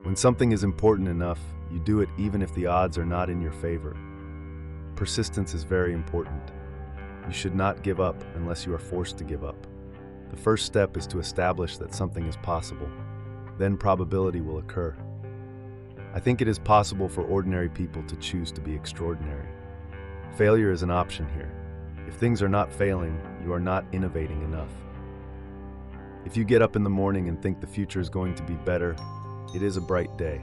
When something is important enough, you do it even if the odds are not in your favor. Persistence is very important. You should not give up unless you are forced to give up. The first step is to establish that something is possible. Then probability will occur. I think it is possible for ordinary people to choose to be extraordinary. Failure is an option here. If things are not failing, you are not innovating enough. If you get up in the morning and think the future is going to be better, it is a bright day.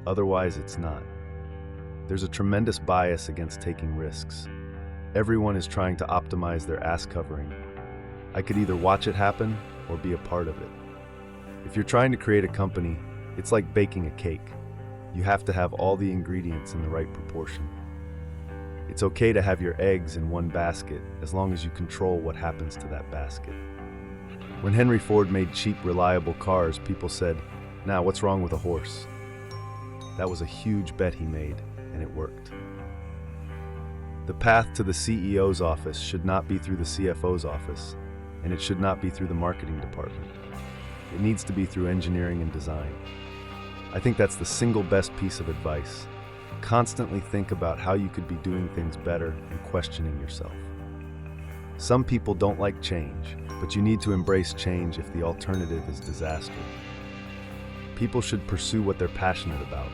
Otherwise, it's not. There's a tremendous bias against taking risks. Everyone is trying to optimize their ass covering. I could either watch it happen or be a part of it. If you're trying to create a company, it's like baking a cake. You have to have all the ingredients in the right proportion. It's okay to have your eggs in one basket as long as you control what happens to that basket. When Henry Ford made cheap, reliable cars, people said, "Now, what's wrong with a horse?" That was a huge bet he made, and it worked. The path to the CEO's office should not be through the CFO's office, and it should not be through the marketing department. It needs to be through engineering and design. I think that's the single best piece of advice. Constantly think about how you could be doing things better and questioning yourself. Some people don't like change, but you need to embrace change if the alternative is disaster. People should pursue what they're passionate about.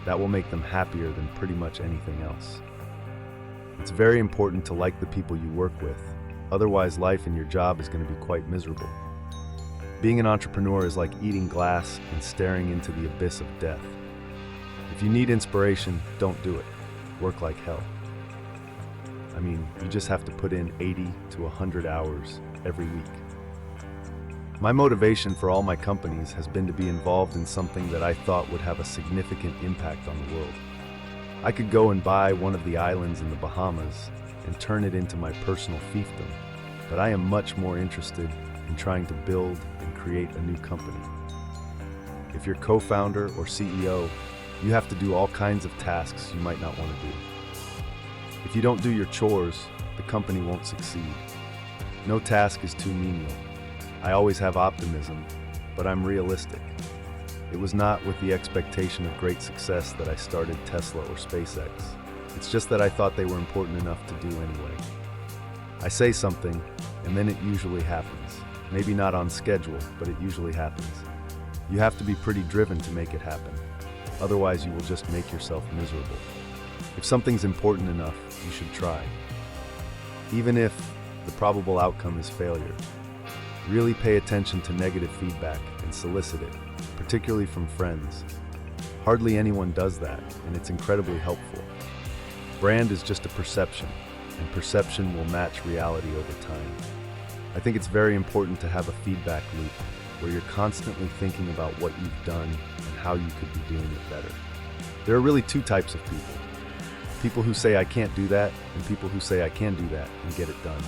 That will make them happier than pretty much anything else. It's very important to like the people you work with, otherwise life in your job is going to be quite miserable. Being an entrepreneur is like eating glass and staring into the abyss of death. If you need inspiration, don't do it. Work like hell. I mean, you just have to put in 80 to 100 hours every week. My motivation for all my companies has been to be involved in something that I thought would have a significant impact on the world. I could go and buy one of the islands in the Bahamas and turn it into my personal fiefdom, but I am much more interested in trying to build and create a new company. If you're co-founder or CEO, you have to do all kinds of tasks you might not want to do. If you don't do your chores, the company won't succeed. No task is too menial. I always have optimism, but I'm realistic. It was not with the expectation of great success that I started Tesla or SpaceX. It's just that I thought they were important enough to do anyway. I say something, and then it usually happens. Maybe not on schedule, but it usually happens. You have to be pretty driven to make it happen. Otherwise, you will just make yourself miserable. If something's important enough, you should try. Even if the probable outcome is failure. Really pay attention to negative feedback and solicit it, particularly from friends. Hardly anyone does that, and it's incredibly helpful. Brand is just a perception, and perception will match reality over time. I think it's very important to have a feedback loop where you're constantly thinking about what you've done and how you could be doing it better. There are really two types of people. People who say I can't do that, and people who say I can do that and get it done.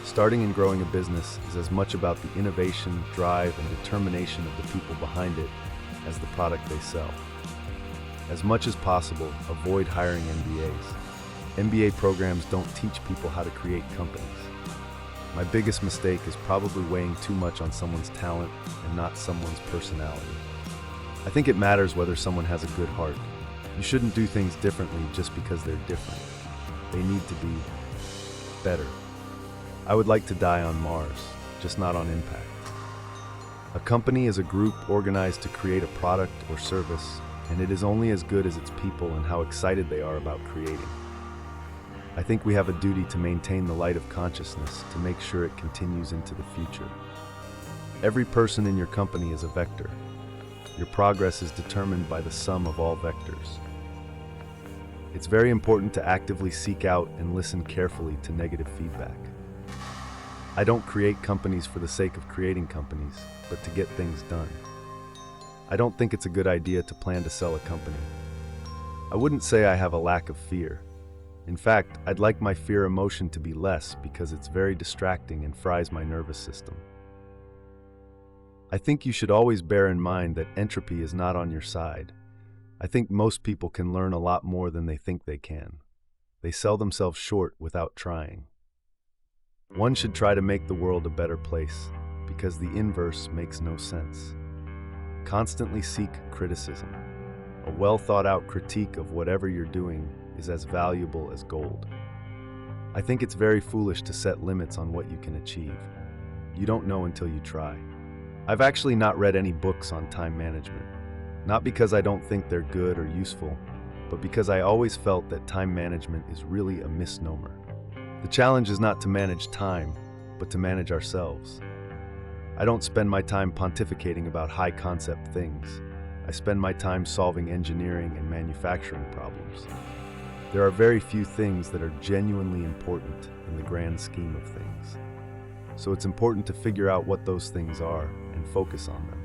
Starting and growing a business is as much about the innovation, drive, and determination of the people behind it as the product they sell. As much as possible, avoid hiring MBAs. MBA programs don't teach people how to create companies. My biggest mistake is probably weighing too much on someone's talent and not someone's personality. I think it matters whether someone has a good heart. You shouldn't do things differently just because they're different. They need to be better. I would like to die on Mars, just not on impact. A company is a group organized to create a product or service, and it is only as good as its people and how excited they are about creating. I think we have a duty to maintain the light of consciousness to make sure it continues into the future. Every person in your company is a vector. Your progress is determined by the sum of all vectors. It's very important to actively seek out and listen carefully to negative feedback. I don't create companies for the sake of creating companies, but to get things done. I don't think it's a good idea to plan to sell a company. I wouldn't say I have a lack of fear. In fact, I'd like my fear emotion to be less because it's very distracting and fries my nervous system. I think you should always bear in mind that entropy is not on your side. I think most people can learn a lot more than they think they can. They sell themselves short without trying. One should try to make the world a better place, because the inverse makes no sense. Constantly seek criticism. A well-thought-out critique of whatever you're doing is as valuable as gold. I think it's very foolish to set limits on what you can achieve. You don't know until you try. I've actually not read any books on time management. Not because I don't think they're good or useful, but because I always felt that time management is really a misnomer. The challenge is not to manage time, but to manage ourselves. I don't spend my time pontificating about high-concept things. I spend my time solving engineering and manufacturing problems. There are very few things that are genuinely important in the grand scheme of things. So it's important to figure out what those things are and focus on them.